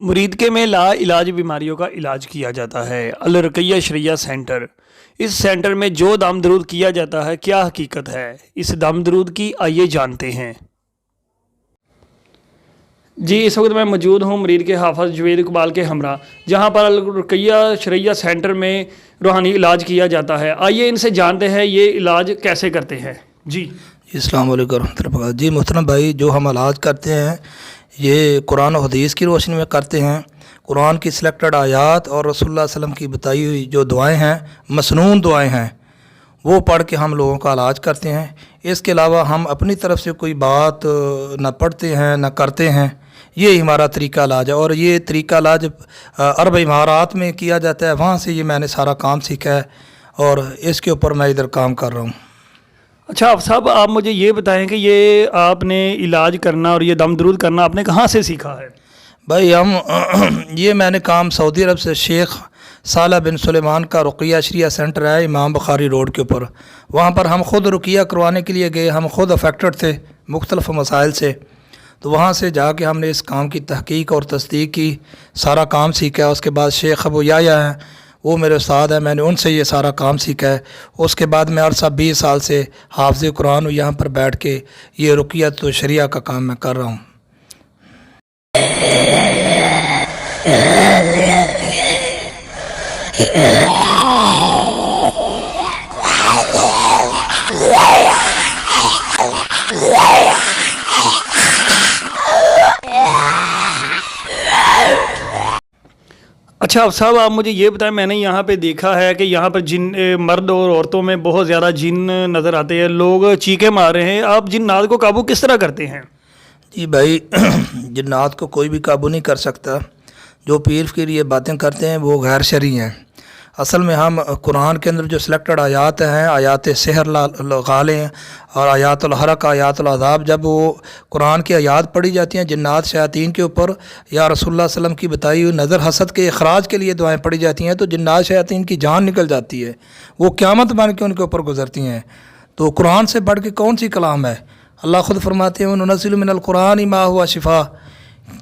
मुरीदके में ला इलाज बीमारियों का इलाज किया जाता है। अल रुकैया शरिया सेंटर। इस सेंटर में जो दम दरूद किया जाता है, क्या हकीकत है, इस दम दरूद की आइए जानते हैं। जी, इस वक्त मैं मौजूद हूँ मरीद के हाफिज़ जुवैद इकबाल के हमरा, जहाँ पर अल रुकैया शरिया सेंटर में रूहानी इलाज किया जाता है। आइए इनसे जानते हैं ये इलाज कैसे करते हैं। जी अस्सलाम वालेकुम रहमतुल्लाह। जी मोहतरम भाई, जो हम इलाज करते हैं ये कुरान और हदीस की रोशनी में करते हैं। कुरान की सिलेक्टेड आयात और रसूलुल्लाह सल्लल्लाहु अलैहि वसल्लम की बताई हुई जो दुआएं हैं, मसनून दुआएं हैं, वो पढ़ के हम लोगों का इलाज करते हैं। इसके अलावा हम अपनी तरफ से कोई बात ना पढ़ते हैं ना करते हैं। ये हमारा तरीका इलाज है और ये तरीका इलाज अरब इमारात में किया जाता है। वहाँ से ये मैंने सारा काम सीखा है और इसके ऊपर मैं इधर काम कर रहा हूँ। अच्छा आप साहब, आप मुझे ये बताएं कि ये आपने इलाज करना और ये दम दरूद करना आपने कहाँ से सीखा है। भाई ये मैंने काम सऊदी अरब से शेख साला बिन सुलेमान का रुकिया शरिया सेंटर है, इमाम बुखारी रोड के ऊपर। वहाँ पर हम ख़ुद रुकिया करवाने के लिए गए। हम ख़ुद अफेक्टेड थे मुख्तलिफ़ मसाइल से, तो वहाँ से जाके हमने इस काम की तहकीक और तस्दीक की, सारा काम सीखा। उसके बाद शेख अबू याया हैं, वो मेरे उस्ताद हैं, मैंने उनसे ये सारा काम सीखा है। उसके बाद मैं अरसा 20 साल से हाफ़िज़ कुरान हूँ। यहाँ पर बैठ के ये रुकिया तो शरिया का काम मैं कर रहा हूँ। अच्छा अब साहब, आप मुझे ये बताएं, मैंने यहाँ पे देखा है कि यहाँ पर जिन मर्द और औरतों में बहुत ज़्यादा जिन नज़र आते हैं, लोग चीखे मार रहे हैं। आप जिन्नात को काबू किस तरह करते हैं। जी भाई, जिन्नात को कोई भी काबू नहीं कर सकता। जो पीर फकीर ये बातें करते हैं वो गैर शरई हैं। असल में हम कुरान के अंदर जो सिलेक्टेड आयात हैं, आयात सहर गालें और आयातुल हरक, आयातुल अज़ाब, जब वो कुरान की आयात पढ़ी जाती हैं जिन्नात शयातीन के ऊपर या रसूलुल्लाह सल्लल्लाहु अलैहि वसल्लम की बताई हुई नज़र हसद के अखराज के लिए दुआएं पढ़ी जाती हैं, तो जिन्नात शयातीन की जान निकल जाती है, वो क़यामत बन के उनके ऊपर गुजरती हैं। तो कुरान से बढ़ के कौन सी कलाम है। अल्लाह ख़ुद फरमाते हैं नुनज़्ज़िलु मिनल कुरानि मा हुवा शिफ़ा,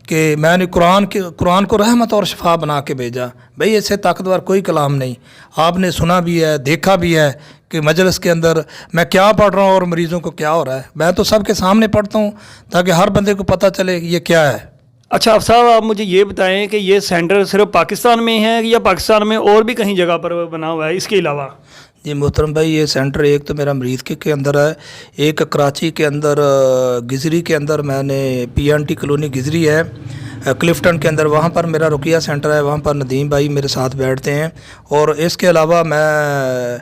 कि मैंने कुरान को रहमत और शिफा बना के भेजा। भाई इससे ताकतवर कोई कलाम नहीं। आपने सुना भी है, देखा भी है कि मजलिस के अंदर मैं क्या पढ़ रहा हूँ और मरीज़ों को क्या हो रहा है। मैं तो सबके सामने पढ़ता हूँ ताकि हर बंदे को पता चले ये क्या है। अच्छा अब साहब, आप मुझे ये बताएं कि ये सेंटर सिर्फ पाकिस्तान में है या पाकिस्तान में और भी कहीं जगह पर बना हुआ है इसके अलावा। जी मोहतरम भाई, ये सेंटर एक तो मेरा मरीज़ के अंदर है, एक कराची के अंदर गिजरी के अंदर मैंने PNT कॉलोनी गिजरी है क्लिफ्टन के अंदर, वहाँ पर मेरा रुकिया सेंटर है। वहाँ पर नदीम भाई मेरे साथ बैठते हैं। और इसके अलावा मैं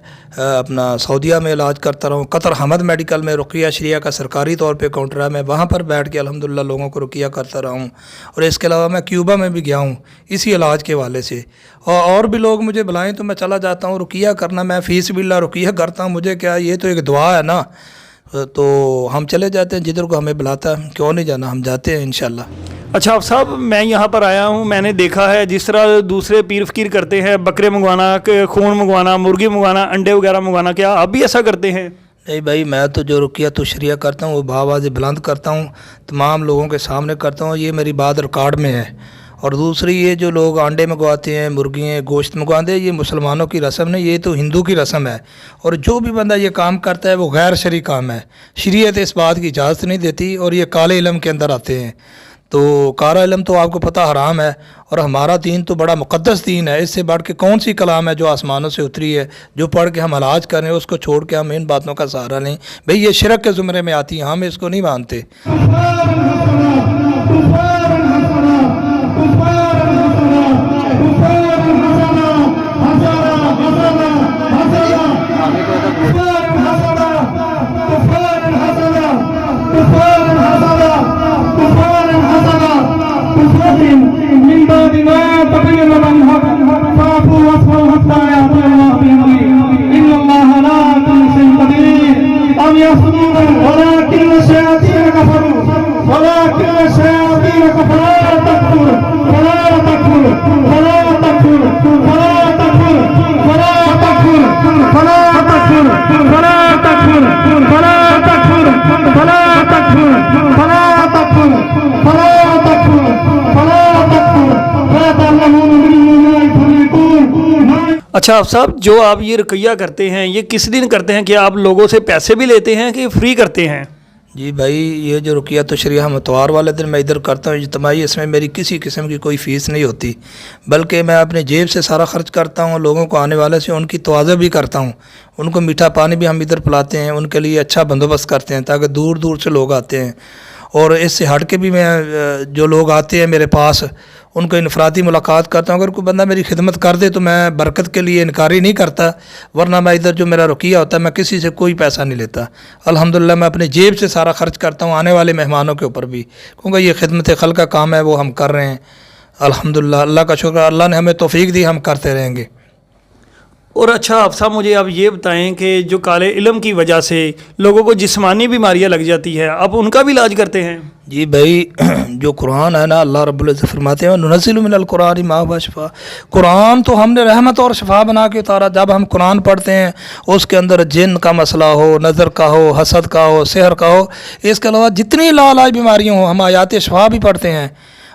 अपना सऊदीया में इलाज करता रहा हूँ। कतर हमद मेडिकल में रुकिया शरिया का सरकारी तौर पे काउंटर है, मैं वहाँ पर बैठ के अल्हम्दुलिल्लाह लोगों को रुकिया करता रहा हूँ। और इसके अलावा मैं क्यूबा में भी गया हूँ इसी इलाज के हवाले से। और भी लोग मुझे बुलाएं तो मैं चला जाता हूँ रुकिया करना। मैं फ़ीस बिल्ला रुकिया करता हूँ। मुझे क्या, ये तो एक दुआ है ना, तो हम चले जाते हैं जिधर को हमें बुलाता है। क्यों नहीं जाना, हम जाते हैं इंशाल्लाह। अच्छा अब साहब, मैं यहाँ पर आया हूँ, मैंने देखा है जिस तरह दूसरे पीर फकीर करते हैं, बकरे मंगवाना, खून मंगवाना, मुर्गी मंगवाना, अंडे वगैरह मंगवाना, क्या आप भी ऐसा करते हैं। नहीं भाई, मैं तो जो रुकिया तो शरिया करता हूँ वो बावाज़ बुलंद करता हूँ, तमाम लोगों के सामने करता हूँ। ये मेरी बात रिकॉर्ड में है। और दूसरी, ये जो लोग अंडे मंगवाते हैं, मुर्गियाँ, गोश्त मंगवाते हैं, ये मुसलमानों की रस्म नहीं, ये तो हिंदू की रस्म है। और जो भी बंदा ये काम करता है वो गैर शरई काम है। शरीयत इस बात की इजाज़त नहीं देती और ये काले इल्म के अंदर आते हैं। तो काला इल्म तो आपको पता हराम है और हमारा दीन तो बड़ा मुक़द्दस दीन है। इससे बढ़ के कौन सी कलाम है जो आसमानों से उतरी है, जो पढ़ के हम इलाज करें, उसको छोड़ के हम इन बातों का सहारा लें। भाई ये शिरक के ज़ुमरे में आती हैं, हम इसको नहीं मानते। अच्छा आप साहब, जो आप ये रुकैया करते हैं ये किस दिन करते हैं? क्या आप लोगों से पैसे भी लेते हैं कि फ्री करते हैं? जी भाई, ये जो रुकिया तो शरिया हम इतवार वाले दिन मैं इधर करता हूँ इज्तिमाई, इसमें मेरी किसी किस्म की कोई फ़ीस नहीं होती, बल्कि मैं अपने जेब से सारा खर्च करता हूँ। लोगों को आने वाले से उनकी तवाज़ा भी करता हूँ, उनको मीठा पानी भी हम इधर पिलाते हैं, उनके लिए अच्छा बंदोबस्त करते हैं ताकि दूर दूर से लोग आते हैं। और इससे हट के भी मैं जो लोग आते हैं मेरे पास उनको इनफरादी मुलाकात करता हूँ। अगर कोई बंदा मेरी खिदमत कर दे तो मैं बरकत के लिए इनकारी नहीं करता, वरना मैं इधर जो मेरा रुकिया होता है मैं किसी से कोई पैसा नहीं लेता। अल्हम्दुलिल्लाह मैं अपने जेब से सारा खर्च करता हूँ आने वाले मेहमानों के ऊपर भी, क्योंकि ये खिदमत खल का काम है वो हम कर रहे हैं। अल्हम्दुलिल्लाह, अल्लाह का शुक्र, अल्लाह ने हमें तौफीक दी, हम करते रहेंगे। और अच्छा आप साहब, मुझे आप ये बताएं कि जो काले इल्म की वजह से लोगों को जिस्मानी बीमारियां लग जाती है, आप उनका भी इलाज करते हैं? जी भाई, जो कुरान है ना, अल्लाह रब्बुल इज़्ज़त फरमाते हैं नुनज़्ज़िलु मिनल कुरानि मा हुवा शिफ़ा। कुरान तो हमने रहमत और शिफा बना के उतारा। जब हम कुरान पढ़ते हैं उसके अंदर जिन का मसला हो, नज़र का हो, हसद का हो, सेहर का हो, इसके अलावा जितनी लाइलाज बीमारियाँ हो हम आयात शिफा भी पढ़ते हैं।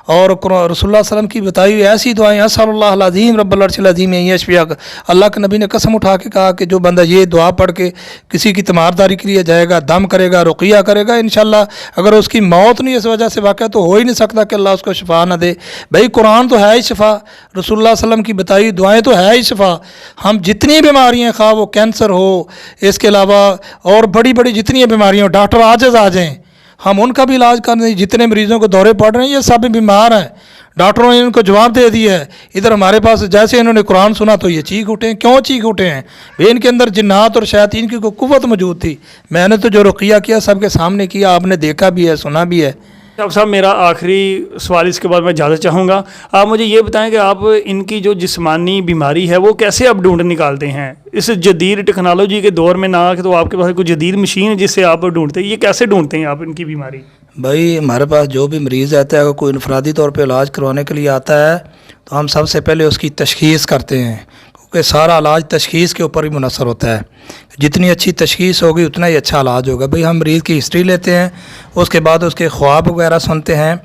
और रसूलुल्लाह सल्लल्लाहु अलैहि वसल्लम की बताई हुई ऐसी दुआएं, अस्सलाहुल अज़ीम रब्बुल अर्शिल अज़ीम यशफियक। अल्लाह के नबी ने कसम उठा के कहा कि जो बंदा ये दुआ पढ़ के किसी की तीमारदारी के लिए जाएगा, दम करेगा, रुकिया करेगा, इंशाल्लाह अगर उसकी मौत नहीं इस वजह से वाक़या तो हो ही नहीं सकता कि अल्लाह उसको शिफा ना दे। भाई कुरान तो है ही शिफा, रसूलुल्लाह सल्लल्लाहु अलैहि वसल्लम की बताई हुई दुआएँ तो है ही शिफा। हम जितनी बीमारियाँ, खा वो कैंसर हो, इसके अलावा और बड़ी बड़ी जितनी बीमारियाँ, डॉक्टर आजिज़ आ जाएँ हम उनका भी इलाज कर दें। जितने मरीज़ों को दौरे पड़ रहे हैं ये सब बीमार हैं, डॉक्टरों ने इनको जवाब दे दिया है। इधर हमारे पास जैसे इन्होंने कुरान सुना तो ये चीख उठे हैं। क्यों चीख उठे हैं? भाई इनके अंदर जिन्नात और शैतान की कोई कुव्वत मौजूद थी। मैंने तो जो रुकिया किया सबके सामने किया, आपने देखा भी है, सुना भी है। अब साहब मेरा आखिरी सवाल, इसके बाद मैं इजाज़त चाहूँगा। आप मुझे ये बताएं कि आप इनकी जो जिस्मानी बीमारी है वो कैसे आप ढूंढ निकालते हैं? इस जदीद टेक्नोलॉजी के दौर में ना तो आपके पास कोई जदीद मशीन है जिससे आप ढूंढते हैं, ये कैसे ढूंढते हैं आप इनकी बीमारी? भाई हमारे पास जो भी मरीज़ आता है, अगर कोई इनफरादी तौर पे इलाज करवाने के लिए आता है तो हम सबसे पहले उसकी तशख़ीस करते हैं, क्योंकि सारा इलाज तशख़ीस के ऊपर ही मुनहसर होता है। जितनी अच्छी तशख़ीस होगी उतना ही अच्छा इलाज होगा। भाई हम मरीज़ की हिस्ट्री लेते हैं, उसके बाद उसके ख्वाब वगैरह सुनते हैं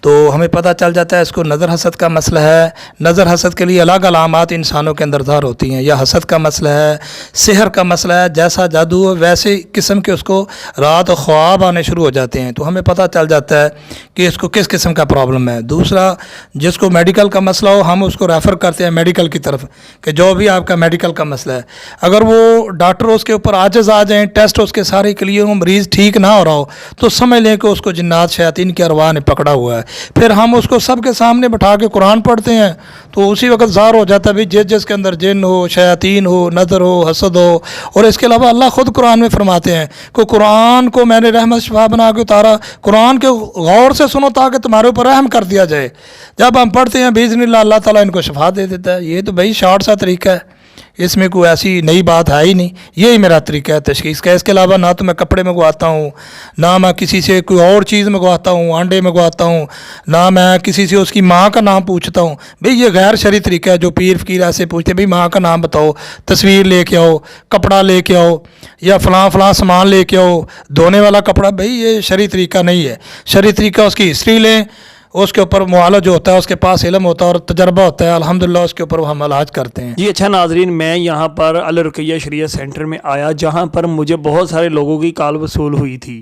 तो हमें पता चल जाता है इसको नज़र हसद का मसला है। नज़र हसद के लिए अलग अलामात इंसानों के अंदर ज़ाहिर होती हैं, या हसद का मसला है, सेहर का मसला है, जैसा जादू हो वैसे किस्म के उसको रात ख्वाब आने शुरू हो जाते हैं, तो हमें पता चल जाता है कि इसको किस किस्म का प्रॉब्लम है। दूसरा, जिसको मेडिकल का मसला हो हम उसको रेफ़र करते हैं मेडिकल की तरफ कि जो भी आपका मेडिकल का मसला है, अगर वो डॉक्टर उसके ऊपर आजिज़ आ जाएँ, टेस्ट उसके सारे क्लियर हो, मरीज़ ठीक ना हो रहा हो तो समझ लें कि उसको जिन्नात शैतान की अरवाह ने पकड़ा हुआ है। फिर हम उसको सबके सामने बैठा के कुरान पढ़ते हैं तो उसी वक्त ज़ाहिर हो जाता है भी जिसके अंदर जिन हो, शैतान हो, नज़र हो, हसद हो। और इसके अलावा अल्लाह ख़ुद कुरान में फरमाते हैं कि कुरान को मैंने रहमत शिफा बना के उतारा, कुरान के गौर से सुनो ताकि तुम्हारे ऊपर रहम कर दिया जाए। जब हम पढ़ते हैं बिइज़्निल्लाह अल्लाह ताला इनको शिफा दे देता है। ये तो भाई शॉर्ट सा तरीका है, इसमें कोई ऐसी नई बात है ही नहीं, यही मेरा तरीका है तशख़ीस का। इसके अलावा ना तो मैं कपड़े मंगवाता हूँ, ना मैं किसी से कोई और चीज़ मंगवाता हूँ, अंडे मंगवाता हूँ, ना मैं किसी से उसकी माँ का नाम पूछता हूँ। भाई ये गैर शरई तरीका है। जो पीर फ़कीर ऐसे पूछते भाई माँ का नाम बताओ, तस्वीर लेके आओ, कपड़ा लेके आओ, या फ़लाँ सामान लेके आओ, धोने वाला कपड़ा, भाई ये शरई तरीका नहीं है। शरई तरीका उसकी हिस्ट्री लें, उसके ऊपर मुआला जो होता है उसके पास इल्म होता है और तजर्बा होता है, अल्हम्दुलिल्लाह उसके ऊपर हम इलाज करते हैं। जी अच्छा नाजरीन, मैं यहाँ पर अल रुकैया शरिया सेंटर में आया जहाँ पर मुझे बहुत सारे लोगों की कॉल वसूल हुई थी।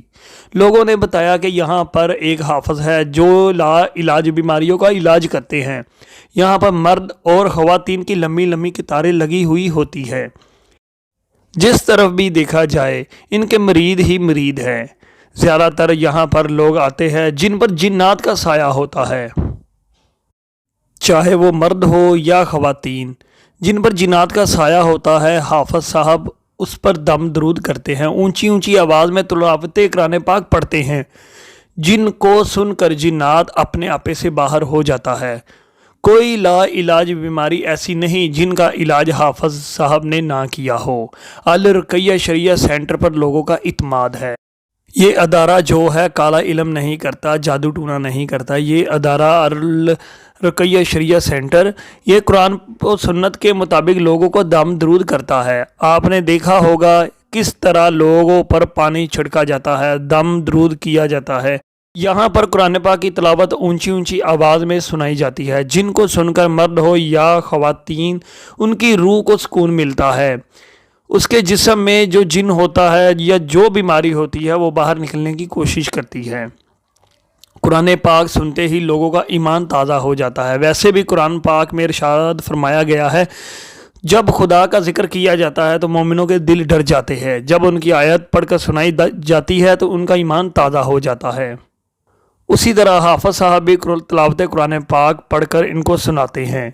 लोगों ने बताया कि यहाँ पर एक हाफिज़ है जो ला इलाज बीमारियों का इलाज करते हैं। यहाँ पर मर्द और ख़वातीन की लंबी लंबी कतारें लगी हुई होती है। जिस तरफ भी देखा जाए इनके मरीद ही मरीद हैं। ज़्यादातर यहाँ पर लोग आते हैं जिन पर जिन्नात का साया होता है, चाहे वो मर्द हो या ख़वातीन। जिन पर जिन्नात का साया होता है हाफ़िज़ साहब उस पर दम दरूद करते हैं, ऊंची ऊंची आवाज़ में तिलावत कुरान पाक पढ़ते हैं, जिनको सुनकर जिन्नात अपने आपे से बाहर हो जाता है। कोई ला इलाज बीमारी ऐसी नहीं जिनका इलाज हाफ़िज़ साहब ने ना किया हो। अल रुकैया शरिया सेंटर पर लोगों का इत्माद है। ये अदारा जो है काला इल्म नहीं करता, जादू टूना नहीं करता। ये अदारा अल रुकैया शरिया सेंटर ये कुरान और सुन्नत के मुताबिक लोगों को दम दरूद करता है। आपने देखा होगा किस तरह लोगों पर पानी छिड़का जाता है, दम दरूद किया जाता है। यहाँ पर कुरान पाक की तिलावत ऊंची ऊंची आवाज़ में सुनाई जाती है, जिनको सुनकर मर्द हो या ख़वातीन उनकी रूह को सुकून मिलता है। उसके जिस्म में जो जिन होता है या जो बीमारी होती है वो बाहर निकलने की कोशिश करती है। कुरान पाक सुनते ही लोगों का ईमान ताज़ा हो जाता है। वैसे भी कुरान पाक में इरशाद फरमाया गया है, जब खुदा का जिक्र किया जाता है तो मोमिनों के दिल डर जाते हैं। जब उनकी आयत पढ़कर सुनाई जाती है तो उनका ईमान ताज़ा हो जाता है। उसी तरह हाफिज साहब भी तिलावत कुरान पाक पढ़कर इनको सुनाते हैं।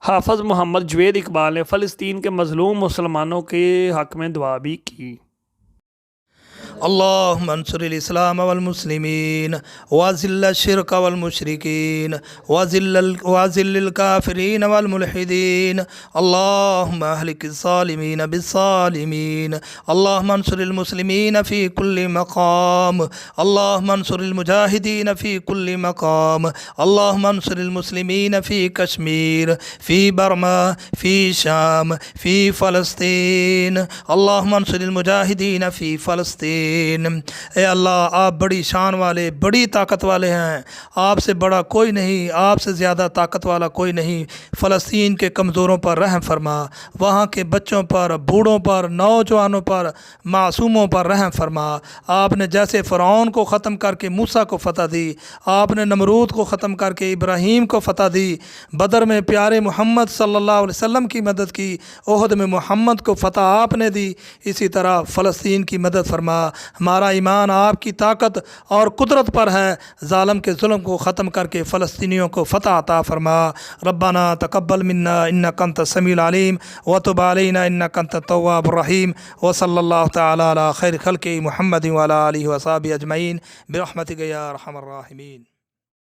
हाफिज मोहम्मद जुवैद इकबाल ने फ़लस्तीन के मज़लूम मुसलमानों के हक़ में दुआ भी की। अल्लाहुम्मा अंसुरिल इस्लाम वल मुस्लिमीन वज़िल्ल शिर्क वल मुशरिकीन वज़िल्लिल काफिरीन वल मुल्हिदीन अल्लाहुम्मा अहलिकिज़ ज़ालिमीन बिज़्ज़ालिमीन अल्लाहुम्मा अंसुरिल मुस्लिमीन फ़ी कुल्लि मक़ाम अल्लाहुम्मा अंसुरिल मुजाहिदीन फ़ी कुल्लि मक़ाम अल्लाहुम्मा अंसुरिल मुस्लिमीन फ़ी कश्मीर फ़ी बर्मा फ़ी शाम फ़ी फ़लस्तीन अल्लाहुम्मा अंसुरिल मुजाहिदीन फ़ी फ़लस्तीन। ए अल्लाह, आप बड़ी शान वाले, बड़ी ताकत वाले हैं, आपसे बड़ा कोई नहीं, आपसे ज़्यादा ताकत वाला कोई नहीं। फ़लस्तीन के कमज़ोरों पर रहम फरमा, वहाँ के बच्चों पर, बूढ़ों पर, नौजवानों पर, मासूमों पर रहम फरमा। आपने जैसे फ़िरऔन को ख़त्म करके मूसा को फ़तह दी, आपने नमरूद को ख़त्म करके इब्राहीम को फ़तह दी, बदर में प्यारे मोहम्मद सल्लल्लाहु अलैहि वसल्लम की मदद की, ओहद में मोहम्मद को फ़तह आपने दी, इसी तरह फ़लस्तीन की मदद फरमा। हमारा ईमान आपकी ताकत और कुदरत पर है। ज़ालिम के जुल्म को ख़त्म करके फ़लस्तीनियों को फ़तह अता फरमा। रब्बना तक़ब्बल मिन्ना इन्नका अंतस समीउल अलीम व तुब अलैना इन्नका अंतत तव्वाबुर रहीम व सल्लल्लाहु तआला अला खैरि खल्क़ि मुहम्मद व अला आलिहि व अस्हाबिहि अजमईन बिरहमतिका या अरहमर राहिमीन।